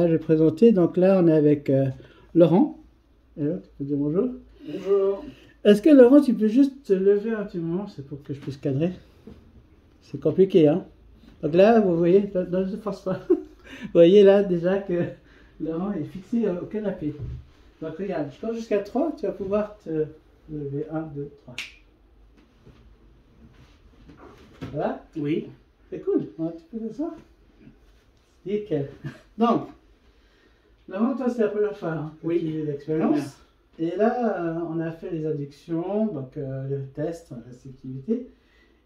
Voilà, je vais présenter. Donc là, on est avec Laurent. Et là, tu peux dire bonjour. Bonjour. Est-ce que Laurent, tu peux juste te lever un petit moment, c'est pour que je puisse cadrer. C'est compliqué, hein. Donc là, vous voyez, non, je ne force pas. Vous voyez là déjà que Laurent est fixé au canapé. Donc regarde, je compte jusqu'à 3, tu vas pouvoir te lever. 1, 2, 3. Ça va? Oui. C'est cool. Ouais, tu peux faire ça? Nickel. Donc, Laurent, toi, c'est la première fois hein, que Oui. tu as l'expérience. Et là, on a fait les adductions, donc le test, la restrictivité.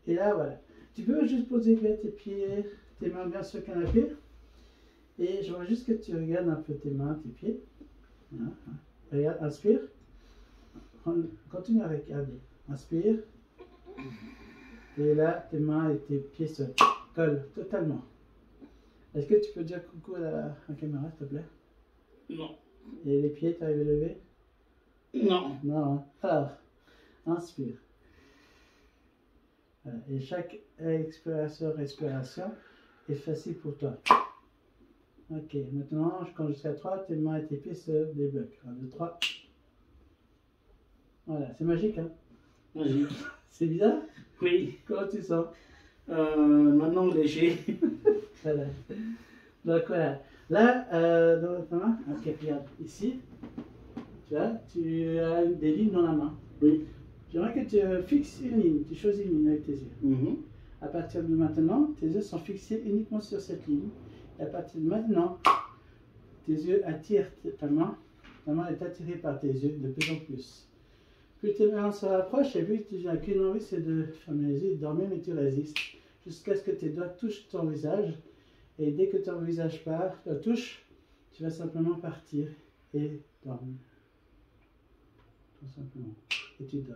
Et là, voilà. Tu peux juste poser bien tes pieds, tes mains bien sur le canapé. Et je vois juste que tu regardes un peu tes mains, tes pieds. Voilà. Regarde, inspire. Continue à regarder. Inspire. Et là, tes mains et tes pieds se collent totalement. Est-ce que tu peux dire coucou à la caméra, s'il te plaît? Non. Et les pieds, tu arrives à lever? Non. Non. Alors, inspire. Voilà. Et chaque expiration, respiration est facile pour toi. Ok, maintenant, je compte jusqu'à 3, tes mains et tes pieds se débloquent. 1, 2, 3. Voilà, c'est magique, hein? Magique. C'est bizarre? Oui. Comment tu sens? Maintenant léger. Voilà. Donc voilà. Là, dans ta main, ok, regarde, ici, tu as des lignes dans la main. Oui. J'aimerais que tu fixes une ligne, tu choisis une ligne avec tes yeux. À partir de maintenant, tes yeux sont fixés uniquement sur cette ligne. Et à partir de maintenant, tes yeux attirent ta main est attirée par tes yeux de plus en plus. Plus tes mains se rapprochent et plus tu n'as qu'une envie, c'est de fermer les yeux, de dormir, mais tu résistes. Jusqu'à ce que tes doigts touchent ton visage. Et dès que ton visage touche, tu vas simplement partir et dormir. Tout simplement. Et tu dors.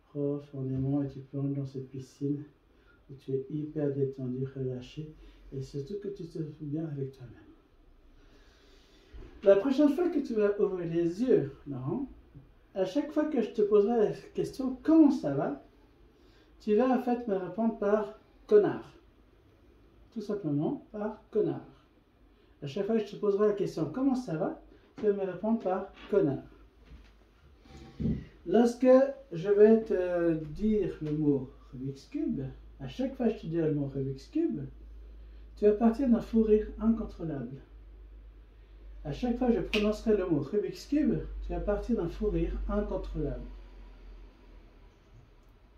Profondément et tu plonges dans cette piscine où tu es hyper détendu, relâché et surtout que tu te sens bien avec toi-même. La prochaine fois que tu vas ouvrir les yeux, Laurent, à chaque fois que je te poserai la question comment ça va, tu vas en fait me répondre par connard. Tout simplement par connard. À chaque fois que je te poserai la question comment ça va, tu vas me répondre par connard. Lorsque je vais te dire le mot Rubik's Cube, à chaque fois que je te dirai le mot Rubik's Cube, tu vas partir d'un fou rire incontrôlable. À chaque fois que je prononcerai le mot Rubik's Cube, tu vas partir d'un fou rire incontrôlable.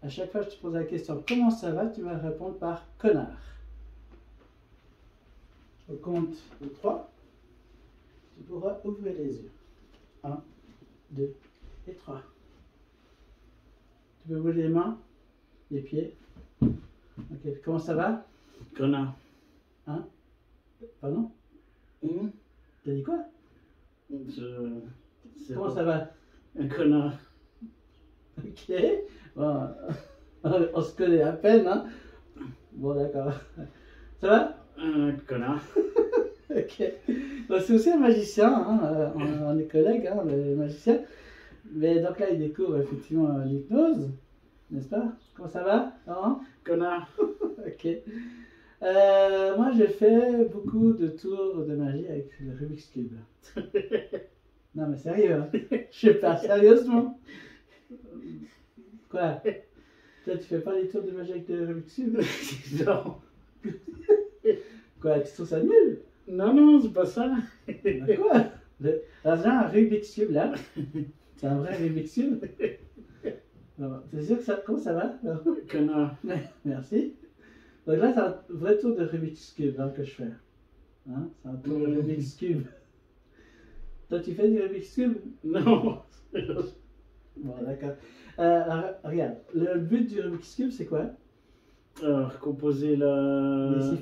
À chaque fois que je te pose la question comment ça va, tu vas répondre par connard. Je compte de 3, tu pourras ouvrir les yeux. 1, 2 et 3. Tu peux bouger les mains, les pieds. Ok, comment ça va? Connard. Hein? Pardon? T'as dit quoi? Comment ça va? Un connard. Ok. Bon, on se connaît à peine, hein? Bon, d'accord. Ça va? Un connard. Ok. Donc, c'est aussi un magicien, hein? On est collègues, hein, les magiciens. Mais donc là, il découvre effectivement l'hypnose, n'est-ce pas? Comment ça va? Non? Connard. Ok. Moi, j'ai fait beaucoup de tours de magie avec le Rubik's Cube. Non, mais sérieux, hein? Je parle sérieusement. Quoi? Toi, tu fais pas les tours de magie avec le Rubik's Cube? Non. Quoi, tu trouves ça nul? Non, non, c'est pas ça. Quoi? Alors, j'ai un Rubik's Cube là. C'est un vrai Rubik's Cube. C'est sûr que ça. Comment ça va? Connard. Merci. Donc là, c'est un vrai tour de Rubik's Cube hein, que je fais. Hein? C'est un tour de Rubik's Cube. Toi, tu fais du Rubik's Cube? Non. Bon, d'accord. Regarde, le but du Rubik's Cube, c'est quoi? Recomposer Les six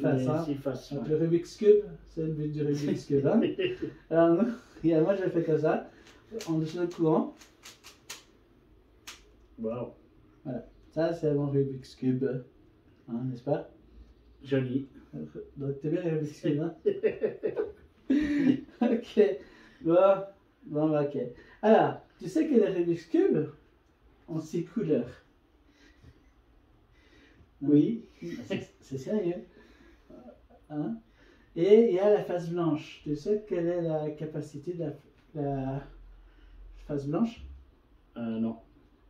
faces. Donc, le Rubik's Cube, c'est le but du Rubik's Cube. Hein? Alors, regarde, moi, je le fais comme ça, en dessous le courant. Wow. Voilà, ça, c'est mon Rubik's Cube. Hein, n'est-ce pas? Joli. Donc, t'es bien le Rubik's Cube, hein? Ok. Bon, ok. Alors, tu sais que les Rubik's Cube ont 6 couleurs. Oui. C'est sérieux. Hein? Et il y a la face blanche. Tu sais quelle est la capacité de la face blanche? Non.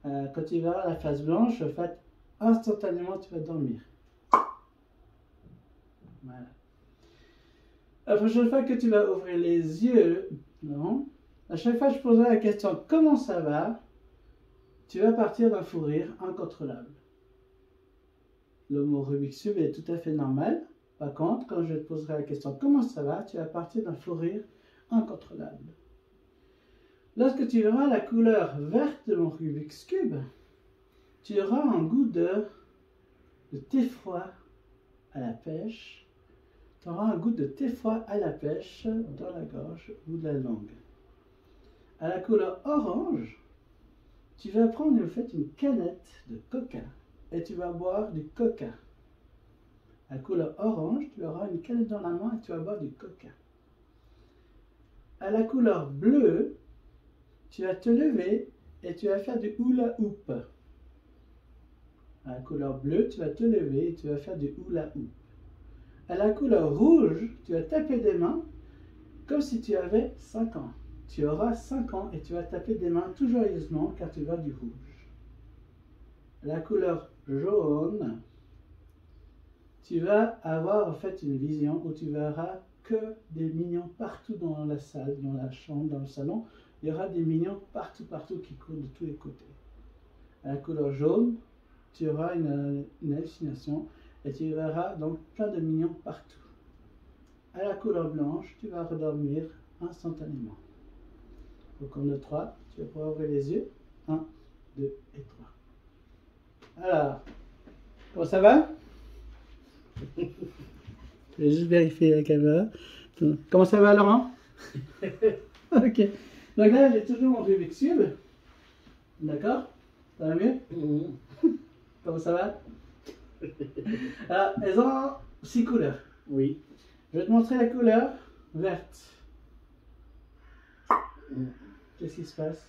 Quand tu vas à la face blanche, en fait, instantanément, tu vas dormir. Voilà. La prochaine fois que tu vas ouvrir les yeux, non, à chaque fois que je poserai la question comment ça va, tu vas partir d'un fou rire incontrôlable. Le mot Rubik's Cube est tout à fait normal. Par contre, quand je te poserai la question comment ça va, tu vas partir d'un fou rire incontrôlable. Lorsque tu verras la couleur verte de mon Rubik's Cube, tu auras un goût de thé froid à la pêche. Tu auras un goût de thé froid à la pêche dans la gorge ou de la langue. À la couleur orange, tu vas prendre en fait une canette de coca et tu vas boire du coca. À la couleur orange, tu auras une canette dans la main et tu vas boire du coca. À la couleur bleue, tu vas te lever et tu vas faire du hula hoop. À la couleur bleue, tu vas te lever et tu vas faire du hula hoop. À la couleur rouge, tu vas taper des mains comme si tu avais 5 ans. Tu auras 5 ans et tu vas taper des mains tout joyeusement car tu vas du rouge. À la couleur jaune, tu vas avoir en fait une vision où tu verras que des mignons partout dans la salle, dans la chambre, dans le salon. Il y aura des mignons partout qui courent de tous les côtés. À la couleur jaune, tu auras une hallucination. Et tu verras donc plein de mignons partout. À la couleur blanche, tu vas redormir instantanément. Au compte de 3, tu vas pouvoir ouvrir les yeux. 1, 2 et 3. Alors, comment ça va? Je vais juste vérifier la caméra. Comment ça va, Laurent? Ok. Donc là, j'ai toujours mon Rubik's Cube. D'accord? Ça va mieux? Comment ça va? Alors, elles ont 6 couleurs. Oui. Je vais te montrer la couleur verte. Qu'est-ce qui se passe?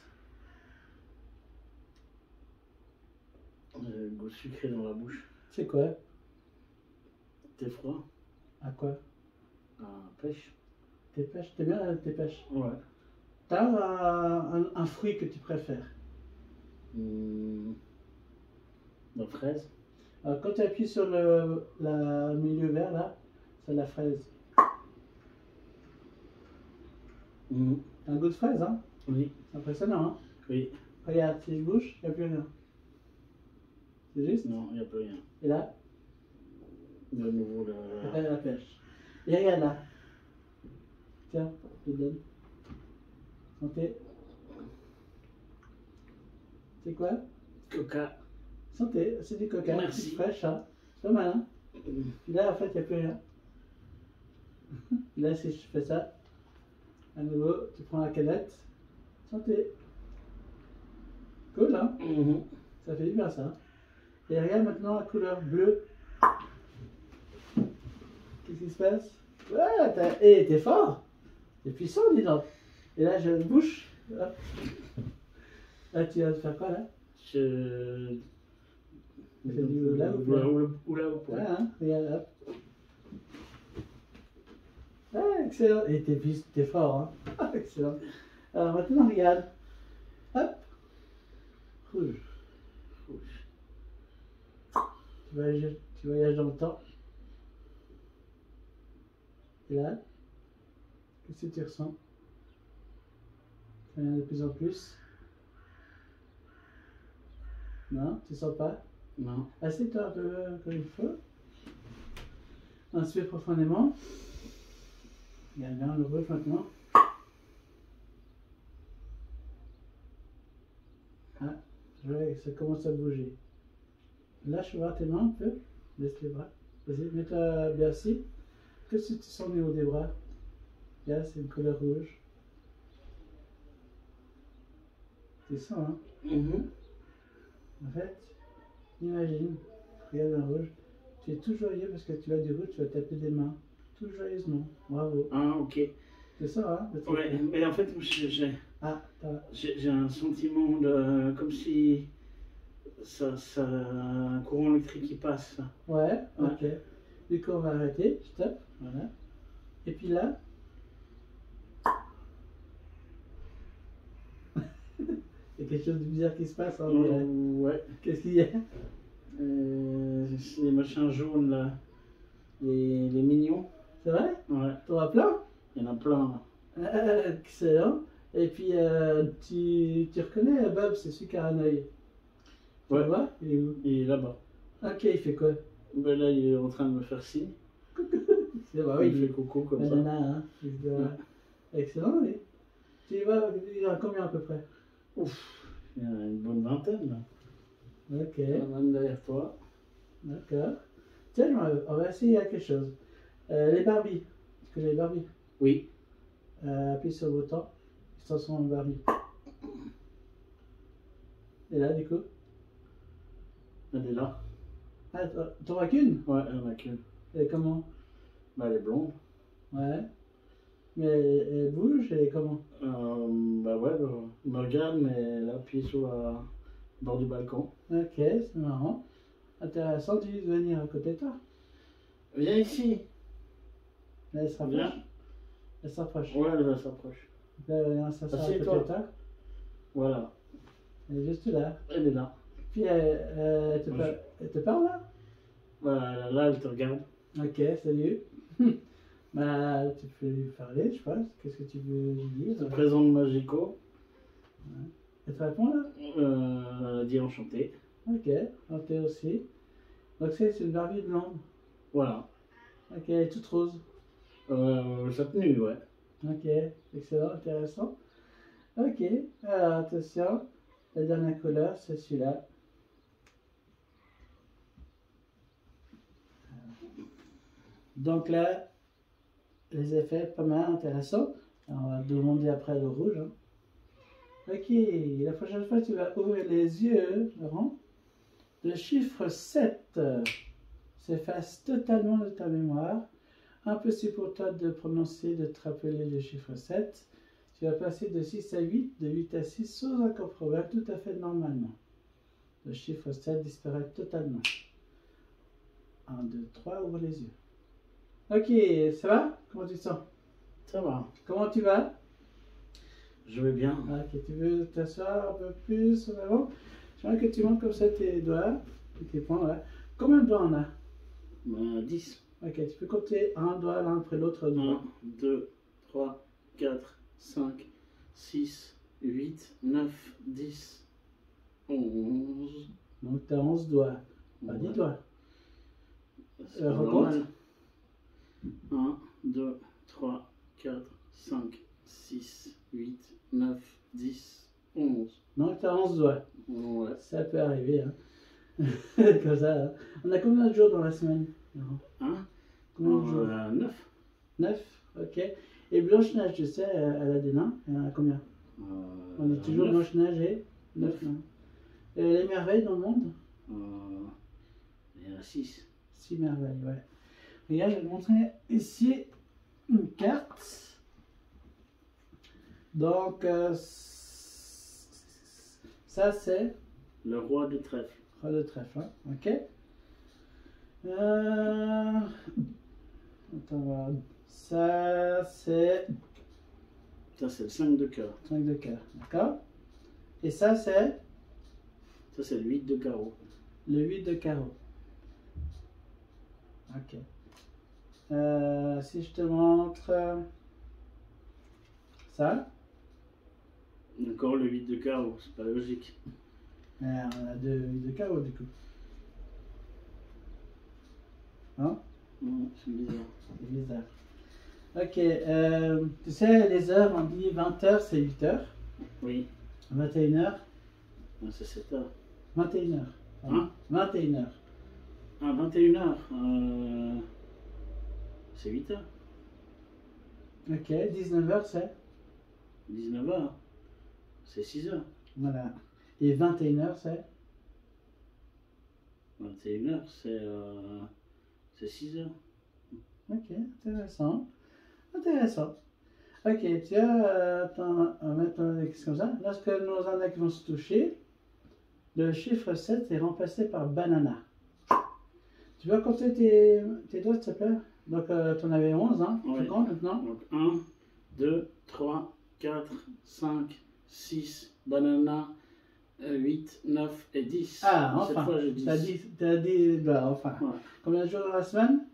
Goût sucré dans la bouche. C'est quoi? Thé froid. À quoi? À pêche. Tes pêches? T'aimes bien tes pêches? Ouais. T'as un fruit que tu préfères? La fraise. Alors, quand tu appuies sur le milieu vert là, c'est la fraise. T'as un goût de fraise, hein? Oui. C'est impressionnant, hein? Oui. Regarde, si je bouge, il n'y a plus rien. C'est juste? Non, il n'y a plus rien. Et là? De nouveau La pêche. Et regarde là. Tiens, je te donne. Santé. C'est quoi? Coca. Santé, c'est du coca. Merci. C'est fraîche, hein? C'est pas mal, hein? Puis là, en fait, il n'y a plus rien. Là, si je fais ça, à nouveau, tu prends la canette. Santé. Cool, hein? Ça fait du bien, ça. Et regarde maintenant la couleur bleue. Qu'est-ce qui se passe? Ouais, t'es fort. T'es puissant, dis donc. Et là, j'ai une bouche. Hop. Là, tu vas faire quoi, là? Je... Tu fais du hula hoop, là. Hula hoop, ouais. Ah, hein, regarde, hop. Ah, excellent. Et t'es fort, hein? Ah, excellent. Alors maintenant, regarde. Hop. Rouge. Tu voyages dans le temps. Et là, qu'est-ce que tu ressens? Ça vient de plus en plus. Non, tu sens pas? Non. Assieds-toi un peu comme il faut. Inspire profondément. Regarde bien le rouge maintenant. Ah, je vois que ça commence à bouger. Lâche voir tes mains un peu. Laisse les bras. Vas-y, mets-toi bien assis. Qu'est-ce que tu sens au niveau des bras? Là, c'est une couleur rouge. Tu sens, hein? En fait, imagine, regarde le rouge. Tu es tout joyeux parce que tu as du rouge, tu vas taper des mains. Tout joyeusement. Bravo. Ah, ok. C'est ça, hein? Ouais, mais en fait, j'ai un sentiment de. Comme si. Un courant électrique qui passe. Ouais, ok. Du coup, on va arrêter. Stop. Voilà. Et puis là. Il y a quelque chose de bizarre qui se passe. Hein, ouais. Qu'est-ce qu'il y a? Les machins jaunes là. Les mignons. C'est vrai? Ouais. T'en as plein? Il y en a plein là. Excellent. Et puis tu reconnais Bob, c'est celui qui a un œil. Ouais. Tu vois? Il est où? Il est là-bas. Ok, il fait quoi? Ben là, il est en train de me faire signe. Bah, oui, Il fait coucou comme ça. Hein. Excellent, oui. Tu vois, il y en a combien à peu près? Ouf, il y en a une bonne vingtaine là. Ok. Même derrière toi. D'accord. Tiens, on va essayer quelque chose. Les Barbies. Tu connais les Barbies? Oui. Appuie sur le bouton. Ils se transforment en Barbie. Et là, du coup? Elle est là. Ah, t'en vois qu'une? Ouais, elle en a qu'une. Elle est comment? Bah, elle est blonde. Ouais. Mais elle bouge, elle est comment? Bah ouais, elle me regarde, mais elle appuie sur le bord du balcon. Ok, c'est marrant. Intéressant, tu veux venir à côté de toi? Viens ici. Là, elle se rapproche. Viens. Elle s'approche. Ouais, elle s'approche. Là, elle s'assoit à côté de toi. Voilà. Elle est juste là. Elle est là. Puis elle te parle là? Voilà, là, elle te regarde. Ok, salut. Bah, tu peux lui parler, je pense. Qu'est-ce que tu veux lui dire? Je te présente Magico. Ouais. Elle te répond là? Elle a dit enchanté. Ok, enchanté aussi. Donc c'est une Barbie blonde. Voilà. Ok, elle est toute rose. Sa tenue, ouais. Ok, excellent, intéressant. Ok, alors attention, la dernière couleur, c'est celui-là. Donc là, les effets pas mal intéressants. Alors, on va demander après le rouge. Hein. Ok, la prochaine fois, tu vas ouvrir les yeux, Laurent. Le chiffre 7 s'efface totalement de ta mémoire. Impossible pour toi de prononcer, de te rappeler le chiffre 7. Tu vas passer de 6 à 8, de 8 à 6 sans aucun problème, tout à fait normalement. Le chiffre 7 disparaît totalement. 1, 2, 3, ouvre les yeux. Ok, ça va? Comment tu te sens? Ça va. Comment tu vas? Je vais bien. Ok, tu veux t'asseoir un peu plus en avant? J'aimerais que tu montes comme ça tes doigts, tes poings, là. Combien de doigts on a? 10. Ok, tu peux compter un doigt l'un après l'autre. 1, 2, 3, 4, 5, 6, 8, 9, 10, 11. Donc tu as 11 doigts. Pas 10 doigts. Recompte. 1, 2, 3, 4, 5, 6, 8, 9, 10, 11. Donc tu as 11 doigts. Ouais. Ça peut arriver. Hein. Comme ça. Hein. On a combien de jours dans la semaine? Hein? Combien de jours? 9. 9, ok. Et Blanche-Neige, tu sais, elle a des nains. Elle en a combien? On dit toujours Blanche-Neige et 9 nains. Et les merveilles dans le monde? Il y en a 6. 6 merveilles, ouais. Regarde, je vais te montrer ici une carte. Donc, ça c'est... Le roi de trèfle. Roi de trèfle, hein. Ok. Attends, voir. Ça c'est... Ça c'est le 5 de cœur. 5 de cœur, d'accord. Et ça c'est... Ça c'est le 8 de carreau. Le 8 de carreau. Ok. Si je te montre ça. Encore le 8 de carreau, c'est pas logique. On a 2 8 de carreau du coup. Hein? C'est bizarre. C'est bizarre. Ok. Tu sais, les heures, on dit 20h, c'est 8h. Oui. 21h. C'est 7h. 21h. Hein? 21h. Ah, 21h. C'est 8h. Ok. 19h, c'est? 19h. C'est 6h. Voilà. Et 21h, c'est? 21h, c'est 6h. Ok, intéressant. Intéressant. Ok, tiens, attends, on va mettre un index comme ça. Lorsque nos index vont se toucher, le chiffre 7 est remplacé par banana. Tu vas compter tes doigts, s'il te plaît? Donc, tu en avais 11, hein? Ouais. Tu comptes maintenant? Donc 1, 2, 3, 4, 5, 6, banana, 8, 9 et 10. Ah, enfin. Cette fois, j'ai 10. T'as dit, bah, enfin. Ouais. Combien de jours dans la semaine?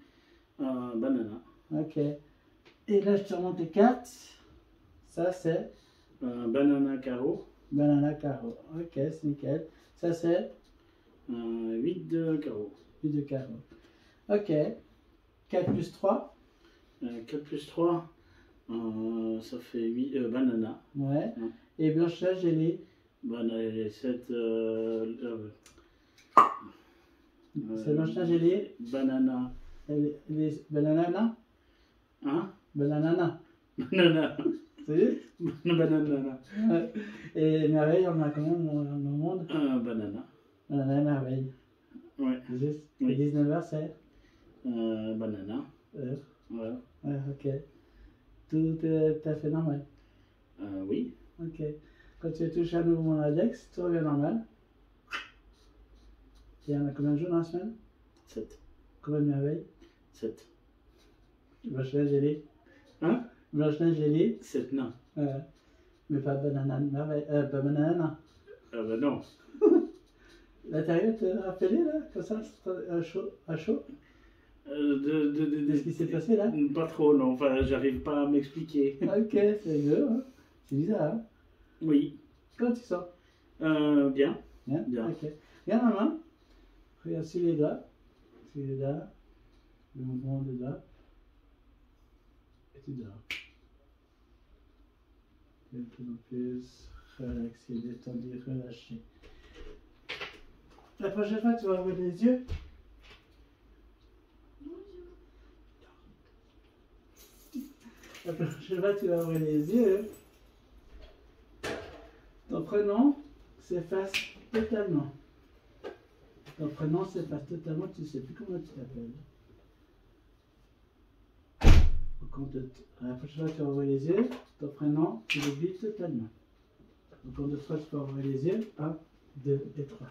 Banana. Ok. Et là, je te remonte les cartes. Ça, c'est Banana carreau. banana carreau. Ok, c'est nickel. Ça, c'est 8 de carreau. 8 de carreau. Ok. 4 plus 3. 4 plus 3, ça fait 8. Banana. Ouais. Et blanchage, et les. Banana, 7. C'est blanchage, et les. Banana. Les banana. Hein? Banana. Banana. C'est juste? Banana. Ouais. Et merveille, on a combien dans le monde? Banana. Banana et merveille. Ouais. C'est juste? Oui. 19h, c'est Banana. Voilà. Ouais, ok. Tout est tout à fait normal. Oui. Ok. Quand tu touches à nouveau mon index, tout revient normal. Il y en a combien de jours dans la semaine? 7. Combien de merveilles? 7. Blanche-Neige et les. Hein? Blanche-Neige et les. 7 nains. Mais pas banana merveille. Pas banana. Ah bah non. Là, t'arrives à te rappeler, là, comme ça, à chaud? De ce qui s'est passé, là? Pas trop, non. Enfin, j'arrive pas à m'expliquer. Ok, c'est rigolo, hein? C'est bizarre, hein? Oui. Comment tu sens? Bien. Bien? Bien. Ok. Regarde ma main. Regarde sur les doigts. Sur les doigts. Le mouvement des doigts. Et tu dors. De plus en plus relaxé, détendu, relâché. La prochaine fois, tu vas ouvrir les yeux. La prochaine fois, tu vas ouvrir les yeux. Ton prénom s'efface totalement. Ton prénom s'efface totalement, tu ne sais plus comment tu t'appelles. La prochaine fois que tu vas ouvrir les yeux, ton prénom, tu l'oublies totalement. Au compte de 3, tu peux ouvrir les yeux. 1, 2 et 3.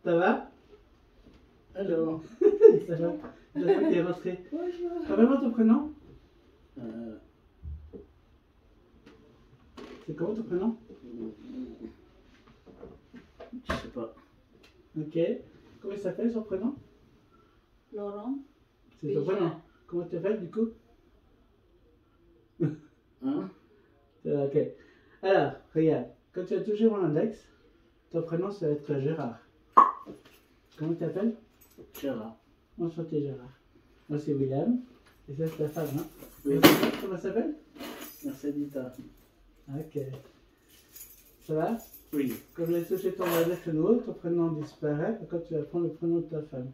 Ça va? Alors. Ça va? Tu es rentré. Bonjour. Rappelle-moi ton prénom. C'est comment ton prénom? Je sais pas. Ok. Comment il s'appelle son prénom? Laurent. C'est ton prénom. Comment tu t'appelles du coup? Hein? Ok. Alors, regarde. Quand tu as touché mon index, ton prénom ça va être Gérard. Comment tu t'appelles? Gérard. Enchanté Gérard. Moi c'est William. Et ça c'est ta femme, hein? Oui. Comment ça s'appelle? Mercedita. Ok. Ça va? Oui. Comme j'ai touché ton index de nouveau, ton prénom disparaît. Et quand tu vas prendre le prénom de ta femme.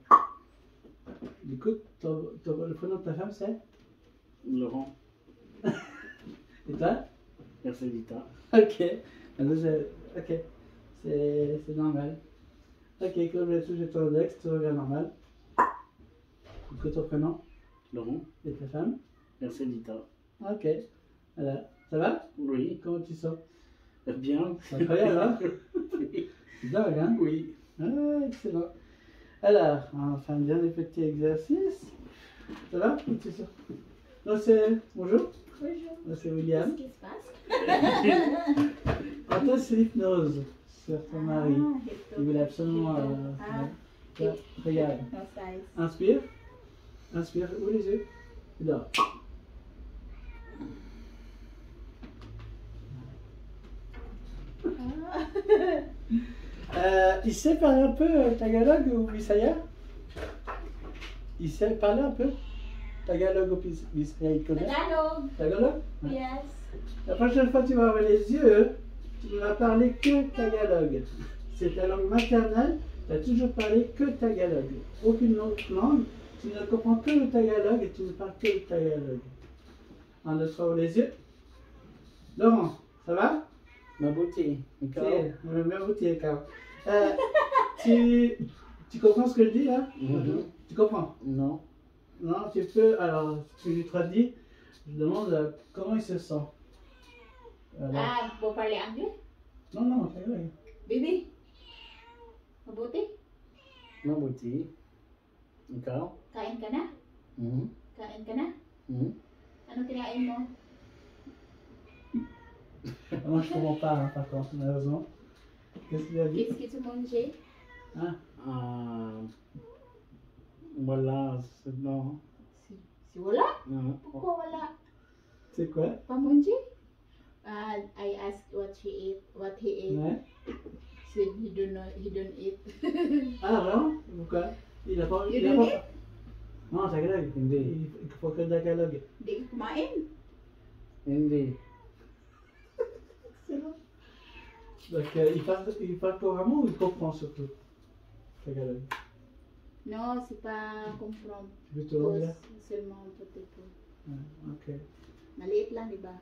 Du coup, le prénom de ta femme c'est? Laurent. Et toi? Mercedita. Ok. Ok. C'est normal. Ok, comme j'ai touché ton index, tout revient normal. Du coup, ton prénom? Laurent. Et ta femme? Mercedita. Ok. Voilà. Ça va? Oui. Comment tu sens? Bien. C'est incroyable, hein? C'est dingue, hein? Oui. Ah, excellent. Alors, on va faire bien des petits exercices. Ça va? Comment tu sens? Non, c'est... Bonjour. Bonjour. Non, c'est William. Qu'est-ce qui se passe? Ah, toi, c'est l'hypnose sur ton mari. Il voulait absolument... Ah. Regarde. No size. Inspire. Inspire. Ouvre les yeux. Et dors. Il sait parler un peu tagalog ou bisaya? Il sait parler un peu tagalog ou bisaya? Il connaît? Tagalog. Tagalog? Ouais. Yes. La prochaine fois que tu vas ouvrir les yeux, tu ne vas parler que tagalog. C'est ta langue maternelle, tu as toujours parlé que tagalog. Aucune autre langue, tu ne comprends que le tagalog et tu ne parles que le tagalog. Un, deux, trois, ouvre les yeux. Laurent, ça va? Ma beauté. Merci, Caro. Tu comprends ce que je dis là? Tu comprends? Non. Non, tu peux. Alors, tu lui traduis. Je demande comment il se sent. Voilà. Ah, vous parlez anglais? Non, non, tagalog. Baby. Mabuti? Ma beauté. Ikaw? Kain ka na? Kain ka na? Ano kinain mo? Moi, je comprends pas, hein, par contre, malheureusement. Qu'est-ce qu'il a dit? Qu'est-ce que tu manges? Voilà, non. Si wala? Non. Pourquoi wala? C'est quoi? Pas manger? I asked what he ate. Ouais. He said he don't eat. Ah, vraiment? Pourquoi? Il a pas... You il a don't pas... eat? Non, Tagalog. Hindi. Il faut que Tagalog. Hindi ka kumain. Hindi. C'est bon. Donc, il parle couramment ou il comprend surtout? Tagalog. No, c'est pas comprendre. C'est plutôt l'anglais? Seulement potato. Ouais, ok. Maliit lang, di ba?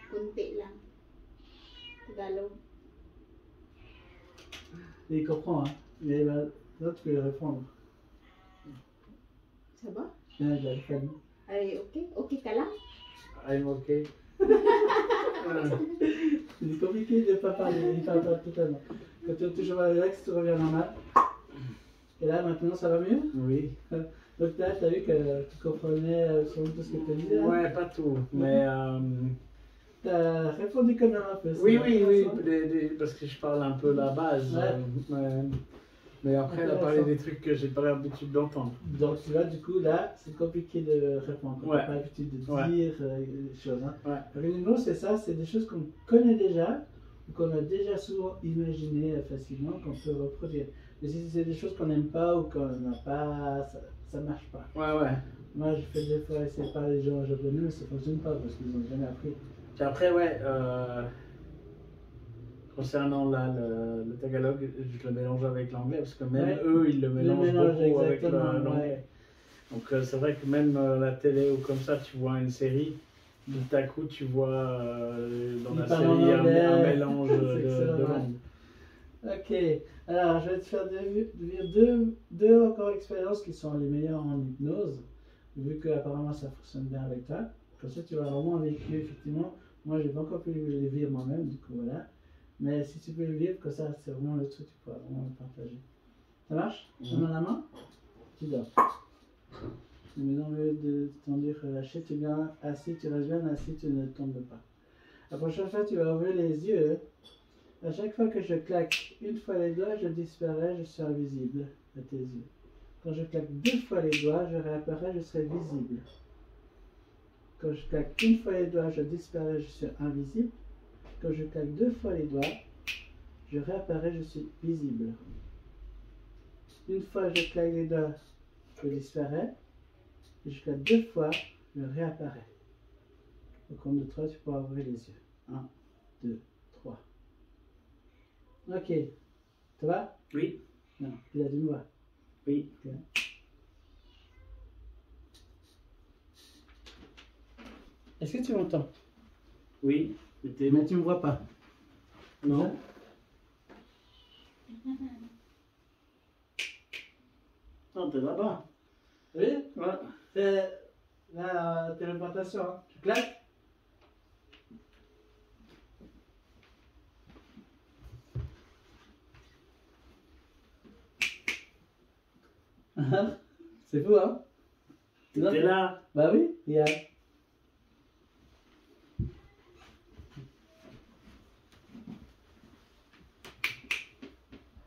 Kunti lang. Tagalog. Et il comprend, hein. Mais là, tu peux lui répondre. Ça va? Bien, il a le famille. Ay, okay? Okay ka lang? I'm okay. C'est compliqué de ne pas parler, il parle pas totalement. Quand tu es toujours à relax, tu reviens normal. Et là, maintenant, ça va mieux? Oui. Donc là, tu as vu que tu comprenais sur tout ce que tu disais? Ouais, pas tout. Mais. Tu as répondu quand même un peu. Oui, parce que je parle un peu la base. Ouais. Mais après, elle a parlé des trucs que j'ai pas l'habitude d'entendre. Donc tu vois, du coup, là, c'est compliqué de répondre. On n'a pas l'habitude de dire des choses. Hein. Ouais. Réunion, c'est ça, c'est des choses qu'on connaît déjà, ou qu'on a déjà souvent imaginées facilement, qu'on peut reproduire. Mais si c'est des choses qu'on n'aime pas ou qu'on n'a pas, ça ne marche pas. Ouais. Moi, je fais des fois essayer de parler les gens japonais, mais ça ne fonctionne pas parce qu'ils n'ont jamais appris. Puis après, concernant le tagalog, je le mélange avec l'anglais, parce que même eux, ils le mélangent beaucoup avec l'anglais. Ouais. Donc c'est vrai que même la télé ou comme ça, tu vois une série, tout à coup tu vois dans la série un mélange de langues. Ok, alors je vais te faire deux encore expériences qui sont les meilleures en hypnose, vu que apparemment ça fonctionne bien avec toi. Comme ça tu vas vraiment vécu, effectivement. Moi j'ai pas encore pu les vivre moi-même, du coup voilà. Mais si tu peux le vivre, comme ça c'est vraiment le truc, tu pourras vraiment le partager. Ça marche? Tu mets la main? Tu dors. Mais au lieu de t'enduire relâché, tu es bien assis, tu restes bien assis, tu ne tombes pas. La prochaine fois, tu vas ouvrir les yeux. À chaque fois que je claque une fois les doigts, je disparais, je suis invisible à tes yeux. Quand je claque deux fois les doigts, je réapparais, je serai visible. Quand je claque une fois les doigts, je disparais, je suis invisible. Quand je claque deux fois les doigts, je réapparais, je suis visible. Une fois je claque les doigts, je disparais. Et je claque deux fois, je réapparais. Au compte de 3, tu pourras ouvrir les yeux. 1, 2, 3. Ok. Ça va? Oui. Non, il a dit moi. Oui. Okay. Est-ce que tu m'entends? Oui. Mais tu me vois pas. Non. Non, t'es là-bas. Oui? Ouais. Fais la téléportation. Hein. Tu claques? C'est fou, hein? T'es là? Bah oui, il y a...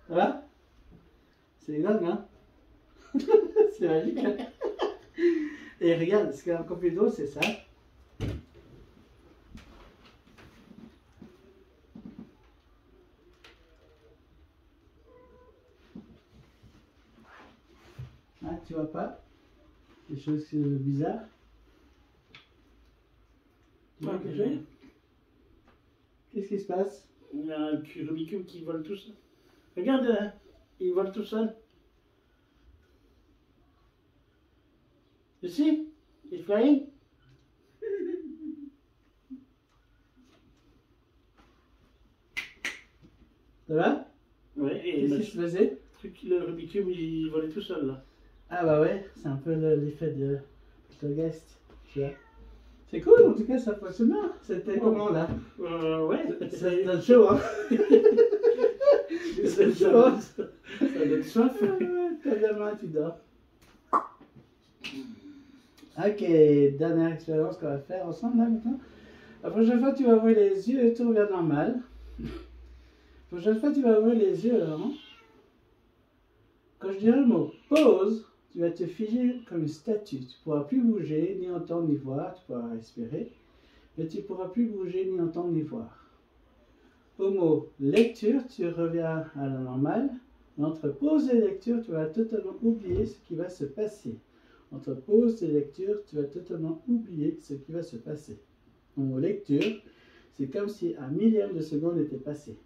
Ça va? C'est dingue, hein? C'est magique, hein? Et regarde, ce qu'il y a encore plus drôle, c'est ça. Ah, tu vois pas? Des choses bizarres. Tu vois quelque chose? Qu'est-ce qui se passe? Il y a un Rubik's Cube qui vole tout seul. Regarde, il vole tout seul. You see? He's flying. Ça va? Oui, et Qu'est-ce qui se faisait? le Rubik's Cube, il volait tout seul là. Ah bah ouais, c'est un peu l'effet de Poltergeist, tu vois. C'est cool, en tout cas ça fonctionne bien. C'était comment là? Ouais. C'est chaud, hein? C'est chaud. Ça donne soif. T'as la main, tu dors. Ok, dernière expérience qu'on va faire ensemble là maintenant. La prochaine fois, tu vas ouvrir les yeux et tout revient normal. La prochaine fois, tu vas ouvrir les yeux là. Hein? Quand je dirai le mot pause, tu vas te figer comme une statue. Tu ne pourras plus bouger, ni entendre, ni voir. Tu pourras respirer, mais tu ne pourras plus bouger, ni entendre, ni voir. Au mot lecture, tu reviens à la normale. Mais entre pause et lecture, tu vas totalement oublier ce qui va se passer. Entre pause et lecture, tu vas totalement oublier ce qui va se passer. Au mot lecture, c'est comme si un millième de seconde était passé.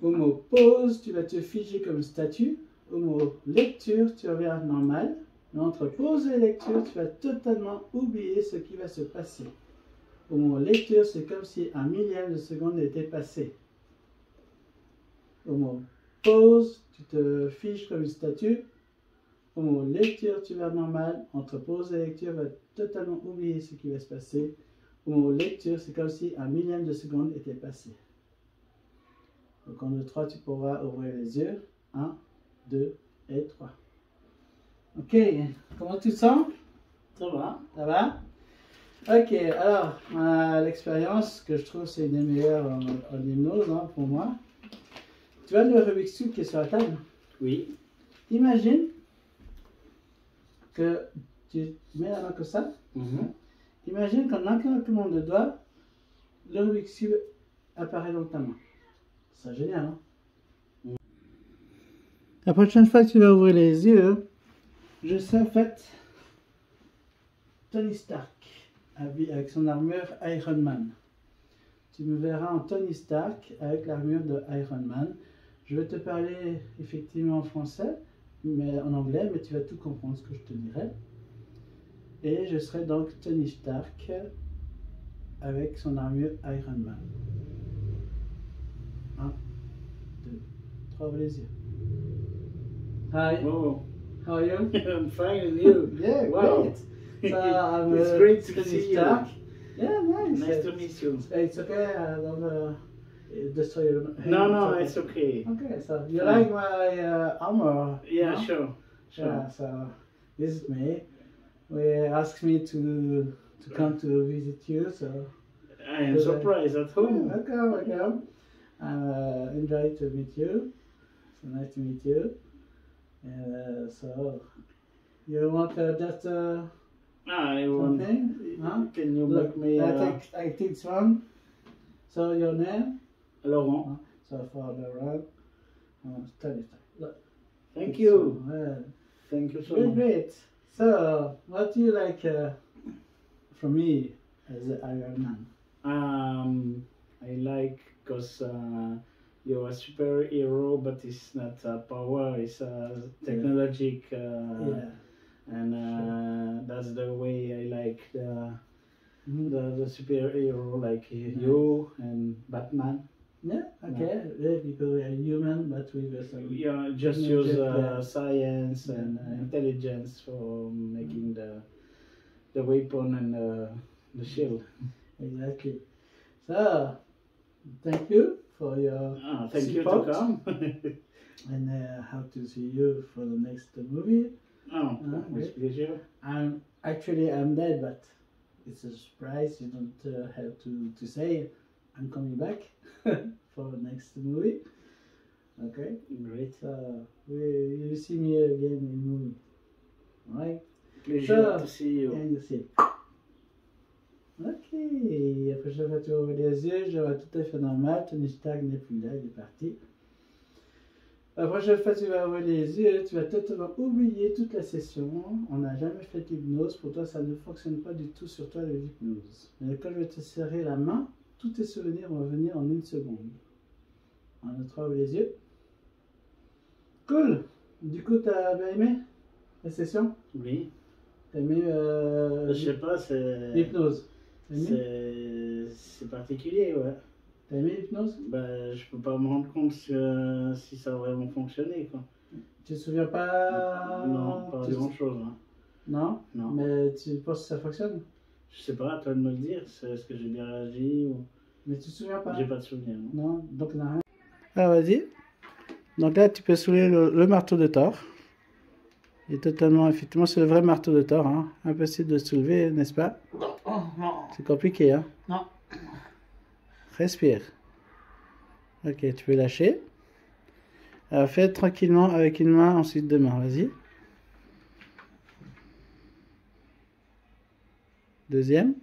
Au mot pause, tu vas te figer comme statue. Au mot lecture, tu reviens normal. Mais entre pause et lecture, tu vas totalement oublier ce qui va se passer. Au mot lecture, c'est comme si un millième de seconde était passé. Au mot pause, tu te figes comme une statue. Au mot lecture, tu vas normal. Entre pause et lecture, tu vas totalement oublier ce qui va se passer. Au mot lecture, c'est comme si un millième de seconde était passé. Donc en 2, 3, tu pourras ouvrir les yeux. 1, 2 et 3. Ok, comment tu te sens? Ça va. Ça va? Ok, alors, l'expérience que je trouve c'est une des meilleures en hypnose hein, pour moi. Tu vois le Rubik's Cube qui est sur la table? Oui. Imagine que tu mets la main comme ça. Imagine qu'en un claquement de doigts, le Rubik's Cube apparaît dans ta main. C'est génial, hein? La prochaine fois que tu vas ouvrir les yeux, je sais en fait Tony Stark avec son armure Iron Man. Tu me verras en Tony Stark avec l'armure de Iron Man. Je vais te parler effectivement en français, mais en anglais, mais tu vas tout comprendre ce que je te dirai. Et je serai donc Tony Stark avec son armure Iron Man. 1, 2, 3, ouvre les yeux. Hi. Oh. How are you? I'm fine, and you? Yeah, Wow. great. So I'm It's great to Tony see Stark. you. Yeah, nice. Nice to meet you. It's okay. I don't destroy your hand. No, it's okay. Okay, so you like my armor? Yeah, no? sure. Yeah, so this is me. We asked me to come to visit you, so I am surprised at home. welcome. Enjoy to meet you. So nice to meet you. And so you want just I want. something? Huh? Can you Look, make me? I take this one. So your name? Laurent. So for the rug, study. Look. Thank you. Well, Thank you so great, much. great. So, what do you like from me as an Iron Man? I like because you're a superhero, but it's not a power, it's a technologic, Yeah. and that's the way I like Mhm. the superhero, like you and Batman. Yeah, okay. Yeah, because we are human, but we have some. Yeah, just technology, use yeah. science and Yeah. intelligence for making the weapon and the shield. Exactly. So, thank you for your Thank you support. to come. And hope to see you for the next movie. With pleasure. I'm dead, but it's a surprise. You don't have to say I'm coming back for the next movie. Okay. Great. So you see me again in movie. Alright? Pleasure to see you. And you see. Ok. La prochaine fois que tu vas ouvrir les yeux, je vais tout à fait normal. Tony Stark n'est plus là, il est parti. La prochaine fois que tu vas ouvrir les yeux, tu vas totalement oublier toute la session. On n'a jamais fait d'hypnose. Pour toi, ça ne fonctionne pas du tout sur toi, l'hypnose. Mais quand je vais te serrer la main, tous tes souvenirs vont venir en 1 seconde. 1, 2, 3, ouvre les yeux. Cool. Du coup, t'as bien aimé la session? Oui. T'as aimé Je sais pas, c'est. l'hypnose? T'as aimé? C'est particulier, ouais. T'as aimé l'hypnose? Ben, je peux pas me rendre compte si ça a vraiment fonctionné, quoi. Tu te souviens pas? Non, pas grand chose. Hein. Non? Non. Mais tu penses que ça fonctionne? Je sais pas, à toi de me le dire. Est-ce que j'ai bien réagi ou. Mais tu te souviens pas? J'ai pas de souvenir. Non. Non? Donc, il n'y a rien. Ah, vas-y. Donc là, tu peux soulever le marteau de Thor. Il est totalement, effectivement, c'est le vrai marteau de Thor. Hein. Impossible de soulever, n'est-ce pas? Non. C'est compliqué, hein? Non. Respire. Ok, tu peux lâcher. Alors, fais tranquillement avec une main, ensuite deux mains. Vas-y. Deuxième.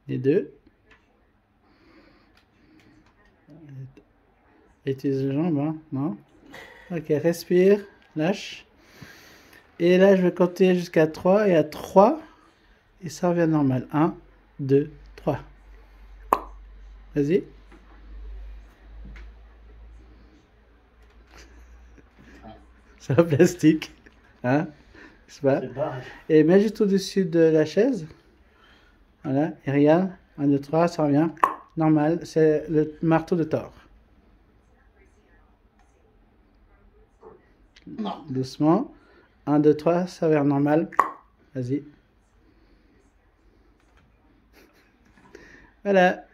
Et deux. Utilise les jambes, hein? Non? Ok, respire, lâche. Et là, je vais compter jusqu'à 3. Et à 3, et ça revient normal. 1, 2, 3. Vas-y. C'est un plastique. Hein? C'est pas. Et mets juste au-dessus de la chaise. Voilà. Et regarde. 1, 2, 3, ça revient. Normal. C'est le marteau de Thor. Non. Doucement. 1, 2, 3, ça revient normal. Vas-y. Voilà.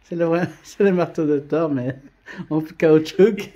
C'est le marteau de Thor, mais en caoutchouc.